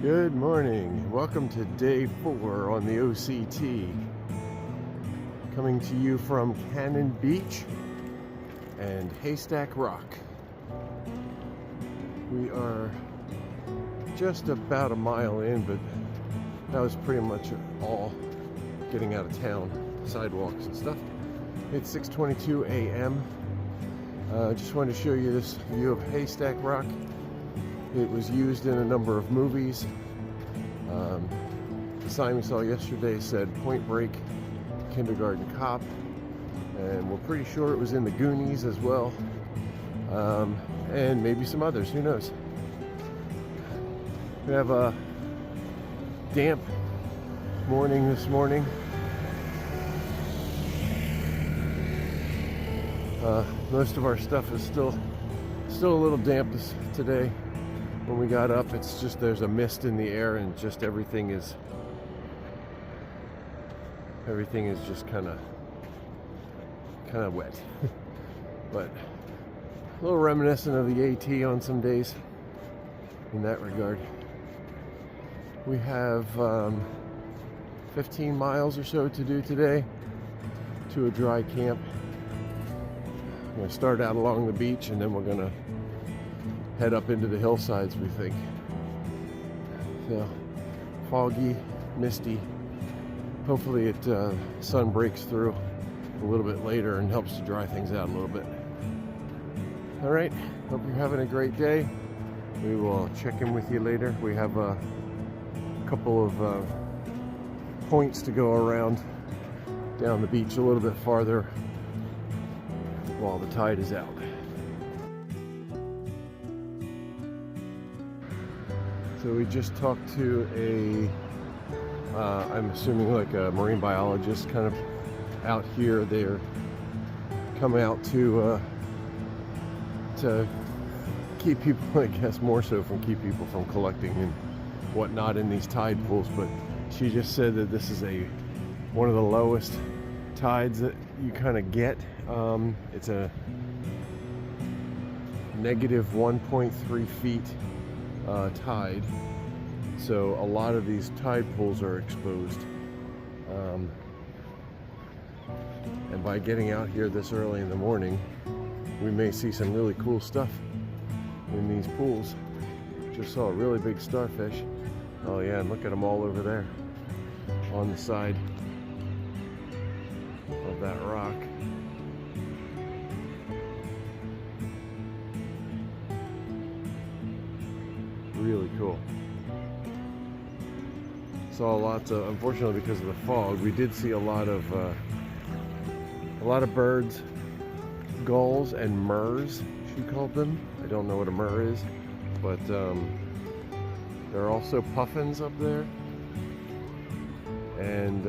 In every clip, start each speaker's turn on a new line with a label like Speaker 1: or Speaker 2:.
Speaker 1: Good morning. Welcome to day 4 on the OCT. Coming to you from Cannon Beach and Haystack Rock. We are just about a mile in, but that was pretty much all getting out of town, sidewalks and stuff. It's 6:22 a.m. Just wanted to show you this view of Haystack Rock. It was used in a number of movies. The sign we saw yesterday said Point Break, Kindergarten Cop, and we're pretty sure it was in the Goonies as well, and maybe some others, who knows. We have a damp morning this morning. Most of our stuff is still a little damp today. When we got up, it's just there's a mist in the air, and just everything is just kind of wet. But a little reminiscent of the AT on some days in that regard. We have 15 miles or so to do today to a dry camp. I'm going to start out along the beach, and then we're going to head up into the hillsides, we think. So, foggy, misty. Hopefully sun breaks through a little bit later and helps to dry things out a little bit. All right, hope you're having a great day. We will check in with you later. We have a couple of points to go around down the beach a little bit farther while the tide is out. So we just talked to I'm assuming like a marine biologist kind of out here. They're coming out to keep people, I guess more so keep people from collecting and whatnot in these tide pools. But she just said that this is one of the lowest tides that you kind of get. It's a negative 1.3 feet tide, so a lot of these tide pools are exposed, and by getting out here this early in the morning, we may see some really cool stuff in these pools. Just saw a really big starfish. Oh yeah, and look at them all over there on the side of that rock. Really cool. Saw lots of, unfortunately because of the fog, we did see a lot of birds, gulls and murres, she called them. I don't know what a murre is, but there are also puffins up there, and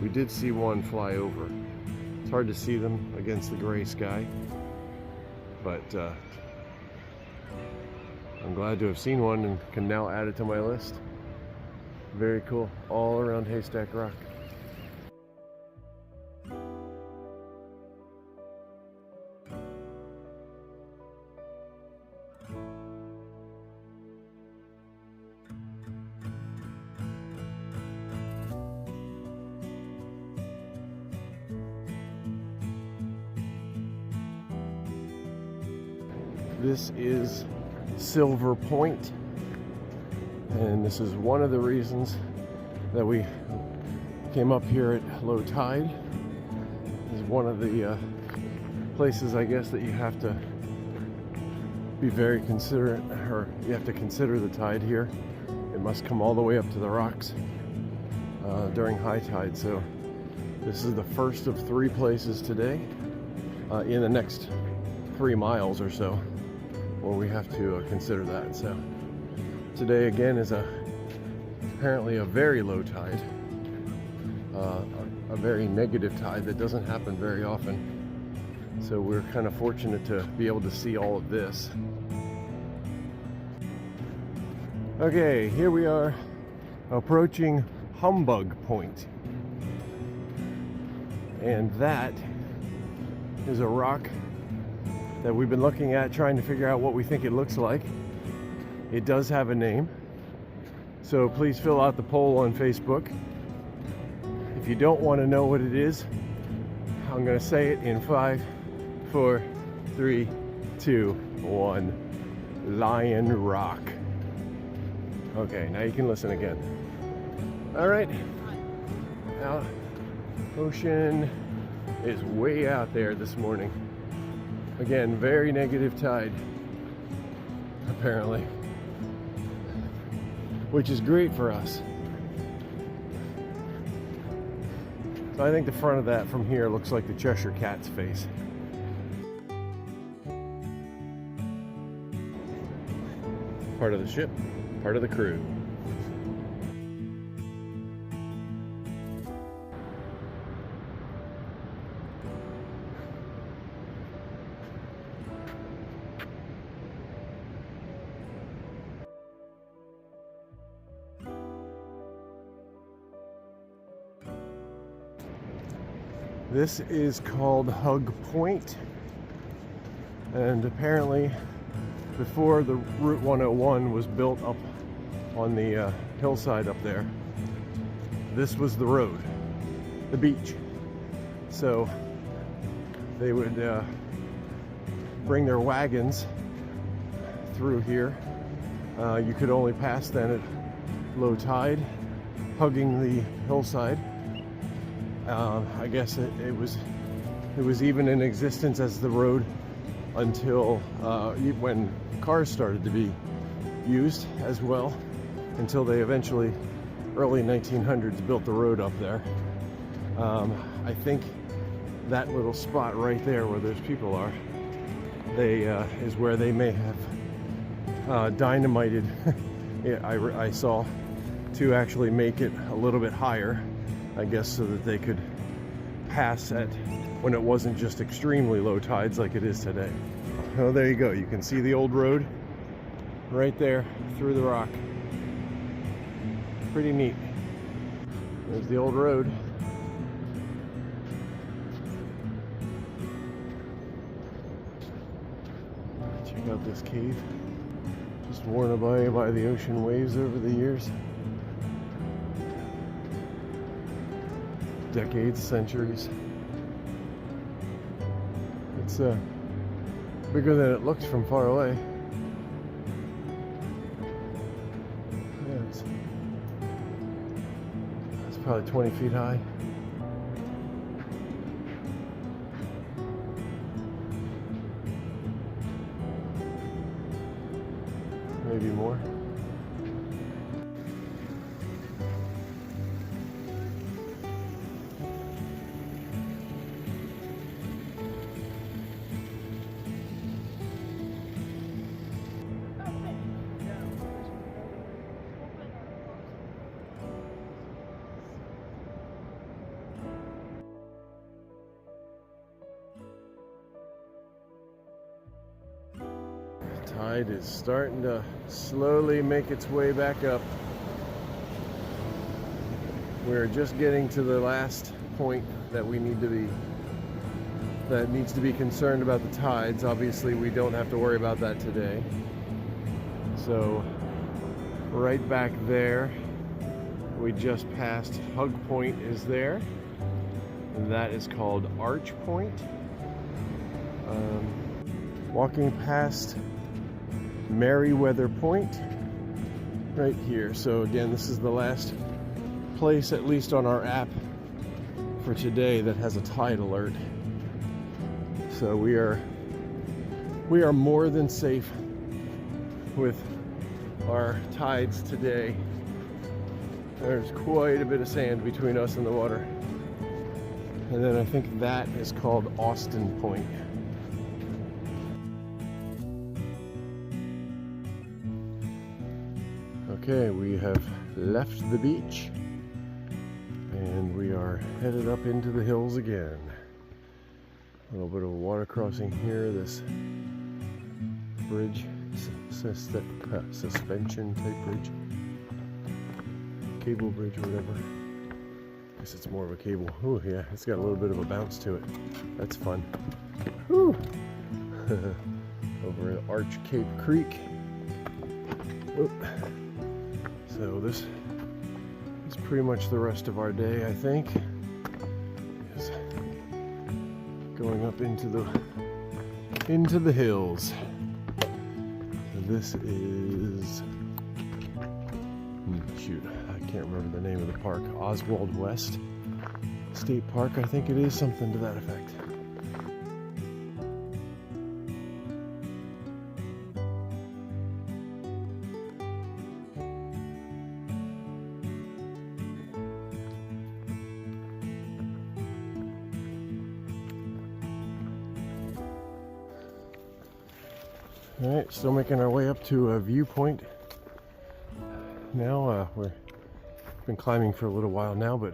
Speaker 1: we did see one fly over. It's hard to see them against the gray sky, but I'm glad to have seen one and can now add it to my list. Very cool, all around Haystack Rock. This is Silver Point, and this is one of the reasons that we came up here at low tide. This is one of the places, I guess, that you have to be very considerate, or you have to consider the tide here. It must come all the way up to the rocks during high tide. So this is the first of 3 places today in the next 3 miles or so where we have to consider that. So today again is apparently a very low tide, a very negative tide that doesn't happen very often. So we're kind of fortunate to be able to see all of this. Okay, here we are approaching Humbug Point, and that is a rock that we've been looking at, trying to figure out what we think it looks like. It does have a name. So please fill out the poll on Facebook. If you don't want to know what it is, I'm going to say it in 5, 4, 3, 2, 1. Lion Rock. Okay, now you can listen again. All right. Now, ocean is way out there this morning. Again, very negative tide, apparently, which is great for us. So I think the front of that from here looks like the Cheshire Cat's face. Part of the ship, part of the crew. This is called Hug Point, and apparently before the Route 101 was built up on the hillside up there, this was the road, the beach. So they would bring their wagons through here. You could only pass then at low tide, hugging the hillside. I guess it was even in existence as the road until when cars started to be used as well, until they eventually, early 1900s, built the road up there. I think that little spot right there where those people are, is where they may have dynamited. I saw, to actually make it a little bit higher, I guess, so that they could pass at when it wasn't just extremely low tides like it is today. Oh, there you go. You can see the old road right there through the rock. Pretty neat. There's the old road. Check out this cave. Just worn away by the ocean waves over the years. Decades, centuries. It's bigger than it looks from far away. Yeah, it's probably 20 feet high. Maybe more. Tide is starting to slowly make its way back up. We're just getting to the last point that needs to be concerned about the tides. Obviously, we don't have to worry about that today. So right back there, we just passed Hug Point is there, and that is called Arch Point. Walking past Merriweather Point right here. So again, this is the last place, at least on our app for today, that has a tide alert. So we are more than safe with our tides today. There's quite a bit of sand between us and the water. And then I think that is called Austin Point. Okay, we have left the beach and we are headed up into the hills again. A little bit of water crossing here, this bridge, suspension type bridge, cable bridge or whatever. I guess it's more of a cable. Oh yeah, it's got a little bit of a bounce to it. That's fun. Whew. Over at Arch Cape Creek. Oop. So So this is pretty much the rest of our day, I think. Is going up into the hills. So this is shoot, I can't remember the name of the park. Oswald West State Park, I think it is, something to that effect. All right, still making our way up to a viewpoint. Now we've been climbing for a little while now, but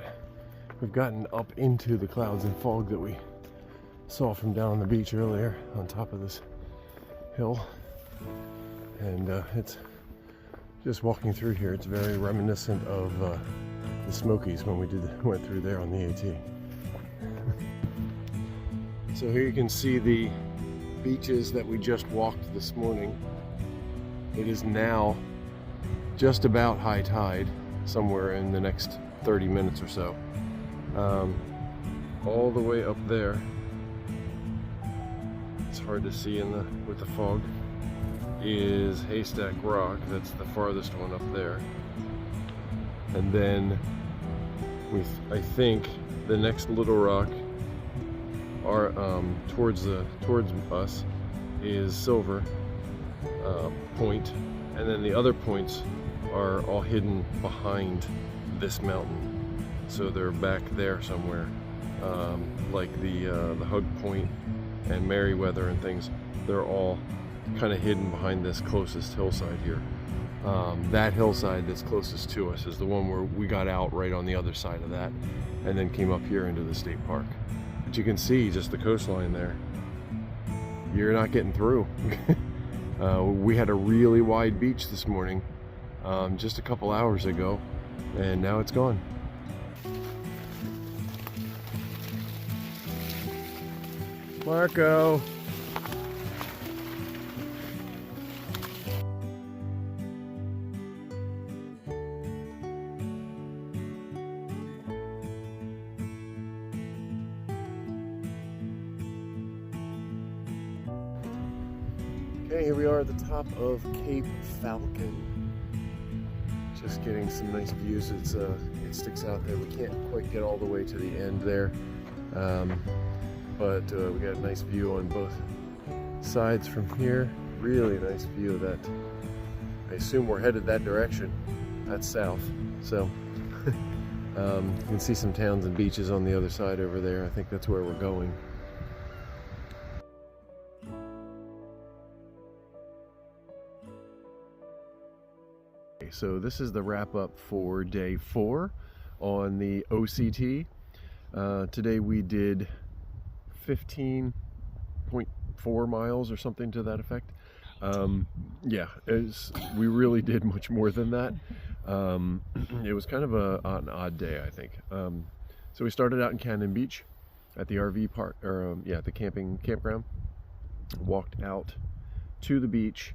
Speaker 1: we've gotten up into the clouds and fog that we saw from down on the beach earlier on top of this hill. And it's just walking through here, it's very reminiscent of the Smokies when we went through there on the AT. So here you can see the beaches that we just walked this morning. It is now just about high tide, somewhere in the next 30 minutes or so. All the way up there, it's hard to see with the fog, is Haystack Rock. That's the farthest one up there. And then I think the next little rock are towards us is Silver Point, and then the other points are all hidden behind this mountain, so they're back there somewhere, like the Hug Point and Merriweather and things. They're all kind of hidden behind this closest hillside here. That hillside that's closest to us is the one where we got out right on the other side of that and then came up here into the state park. But you can see just the coastline there. You're not getting through. We had a really wide beach this morning, just a couple hours ago, and now it's gone. Marco! Okay, here we are at the top of Cape Falcon. Just getting some nice views. It sticks out there. We can't quite get all the way to the end there, but we got a nice view on both sides from here. Really nice view of that. I assume we're headed that direction. That's south. So you can see some towns and beaches on the other side over there. I think that's where we're going. So this is the wrap up for day 4 on the OCT. Today we did 15.4 miles or something to that effect. Yeah, we really did much more than that. It was kind of an odd day, I think. So we started out in Cannon Beach at the RV park, or the campground. Walked out to the beach.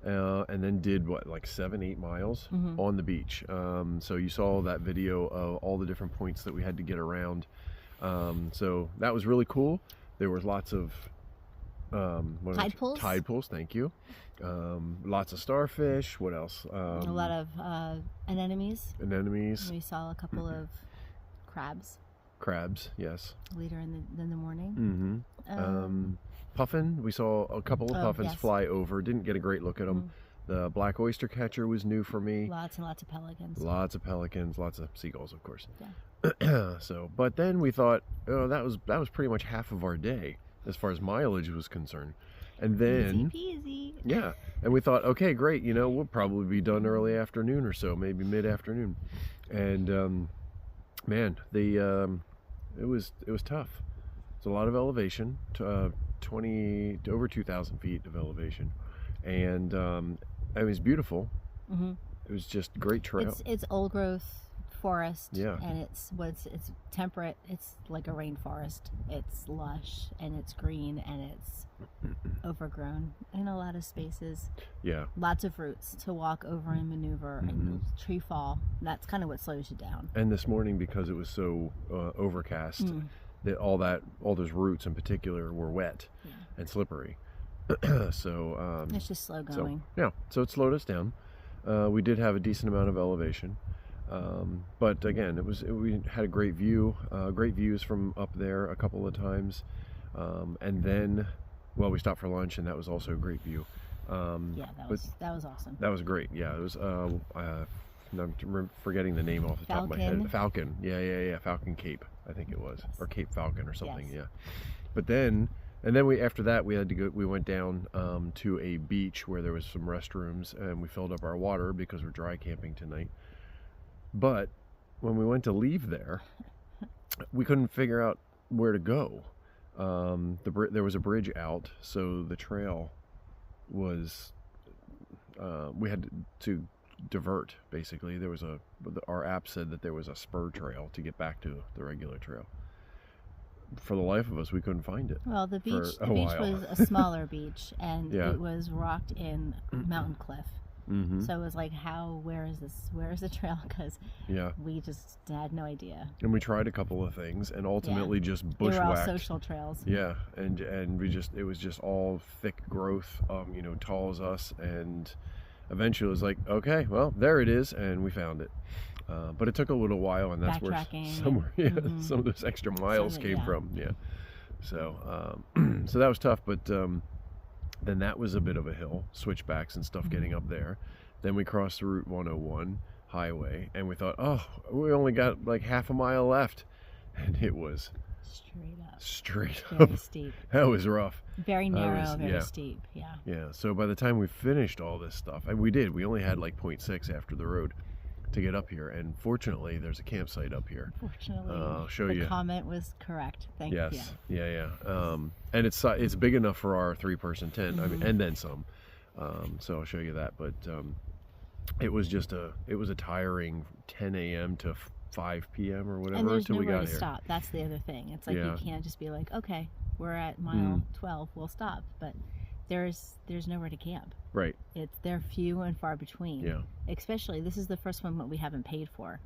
Speaker 1: And then did like 7-8 miles on the beach. So you saw that video of all the different points that we had to get around. So that was really cool. There was lots of
Speaker 2: tide pools.
Speaker 1: Tide pools, thank you. Lots of starfish. What else?
Speaker 2: A lot of anemones.
Speaker 1: Anemones.
Speaker 2: We saw a couple of crabs.
Speaker 1: Crabs, yes.
Speaker 2: Later in the morning.
Speaker 1: Puffin, we saw a couple of puffins fly over. Didn't get a great look at them. The black oyster catcher was new for me.
Speaker 2: Lots and lots of pelicans.
Speaker 1: Lots of pelicans, lots of seagulls, of course.
Speaker 2: Yeah.
Speaker 1: So, but then we thought, oh, that was pretty much half of our day as far as mileage was concerned. And then,
Speaker 2: easy peasy.
Speaker 1: Yeah, and we thought, okay, great. We'll probably be done early afternoon or so, maybe mid-afternoon. And man, it was tough. It's a lot of elevation. Over 2,000 feet of elevation, and it was beautiful. It was just great trail.
Speaker 2: It's old growth forest.
Speaker 1: Yeah.
Speaker 2: And it's temperate. It's like a rainforest. It's lush and it's green and it's overgrown in a lot of spaces.
Speaker 1: Yeah.
Speaker 2: Lots of routes to walk over and maneuver and tree fall. That's kind of what slows you down.
Speaker 1: And this morning, because it was so overcast, that all those roots in particular were wet and slippery. So
Speaker 2: It's just slow going.
Speaker 1: So it slowed us down. We did have a decent amount of elevation, but again, we had a great view, great views from up there a couple of times, and then, well, we stopped for lunch, and that was also a great view.
Speaker 2: That was awesome.
Speaker 1: That was great. Yeah, it was. I'm forgetting the name off the top of my head. Falcon. Yeah. Falcon Cape, I think it was, or Cape Falcon or something.
Speaker 2: Yes.
Speaker 1: Yeah. But then. And then after that, we had to go. We went down to a beach where there was some restrooms, and we filled up our water because we're dry camping tonight. But when we went to leave there, we couldn't figure out where to go. There was a bridge out, so the trail was. We had to divert. Basically, our app said that there was a spur trail to get back to the regular trail. For the life of us, we couldn't find it.
Speaker 2: Well, the beach was a smaller beach, and it was rocked in mountain cliff. So it was like, where is this? Where is the trail? Because we just had no idea.
Speaker 1: And we tried a couple of things, and ultimately just bushwhacked.
Speaker 2: They were all social trails.
Speaker 1: Yeah, and it was just all thick growth, tall as us, and eventually it was like, okay, well, there it is, and we found it. But it took a little while, and that's where some of those extra miles came from. Yeah. So so that was tough, but then that was a bit of a hill, switchbacks and stuff getting up there. Then we crossed the Route 101 highway, and we thought, oh, we only got like half a mile left, and it was straight up.
Speaker 2: Very steep.
Speaker 1: That was rough.
Speaker 2: Very narrow, very steep. Yeah.
Speaker 1: Yeah. So by the time we finished all this stuff, and we only had like 0.6 after the road to get up here, and fortunately there's a campsite up here.
Speaker 2: Fortunately,
Speaker 1: I'll show you.
Speaker 2: The comment was correct. Thank you.
Speaker 1: Yeah. And it's big enough for our 3-person tent. I mean, and then some. So I'll show you that. But it was a tiring 10 a.m. to 5 p.m. or whatever
Speaker 2: and there's
Speaker 1: until we
Speaker 2: nowhere
Speaker 1: got
Speaker 2: to
Speaker 1: here.
Speaker 2: Stop. That's the other thing. It's like you can't just be like, okay, we're at mile 12, we'll stop. But there's nowhere to camp.
Speaker 1: Right.
Speaker 2: They're few and far between.
Speaker 1: Yeah.
Speaker 2: Especially, this is the first one that we haven't paid for.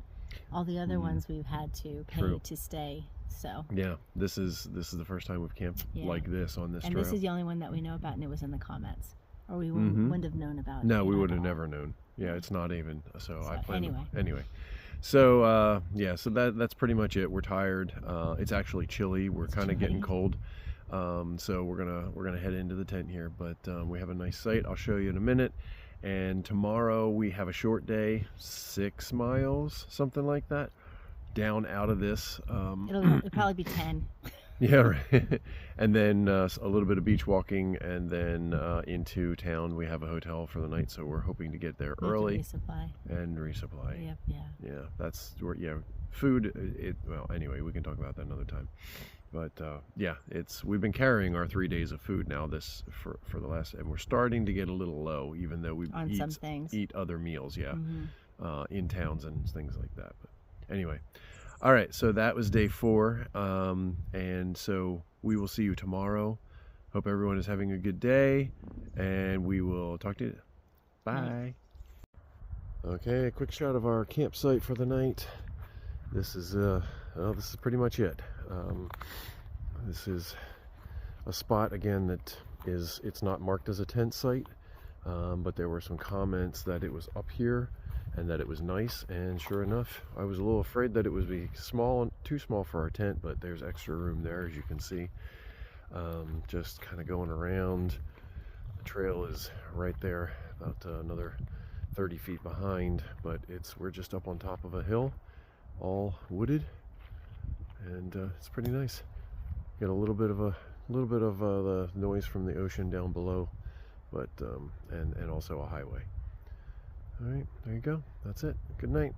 Speaker 2: All the other ones we've had to pay to stay. So. Yeah,
Speaker 1: this is the first time we've camped like this on this trail.
Speaker 2: And this is the only one that we know about, and it was in the comments, or we wouldn't have known about it.
Speaker 1: No, we would have never known. Yeah, it's not even. So I plan.
Speaker 2: Anyway.
Speaker 1: So so that's pretty much it. We're tired. It's actually chilly. We're kind of getting cold. So we're gonna head into the tent here, but we have a nice site. I'll show you in a minute. And tomorrow we have a short day, 6 miles, something like that, down out of this.
Speaker 2: It'll probably be 10.
Speaker 1: Yeah, right. And then a little bit of beach walking, and then into town. We have a hotel for the night, so we're hoping to get there early and resupply.
Speaker 2: Yep,
Speaker 1: yeah. That's where food. Well, anyway, we can talk about that another time. But we've been carrying our 3 days of food now for the last, and we're starting to get a little low, even though we eat other meals, in towns and things like that. But anyway, all right, so that was day 4, and so we will see you tomorrow. Hope everyone is having a good day, and we will talk to you. Bye. Okay, a quick shot of our campsite for the night. This is pretty much it. This is a spot again that it's not marked as a tent site, but there were some comments that it was up here and that it was nice, and sure enough, I was a little afraid that it would be too small for our tent, but there's extra room there, as you can see. Just kind of going around. The trail is right there, about another 30 feet behind, but we're just up on top of a hill, all wooded, and it's pretty nice. Got a little bit of the noise from the ocean down below, but and also a highway. All right, there you go. That's it. Good night.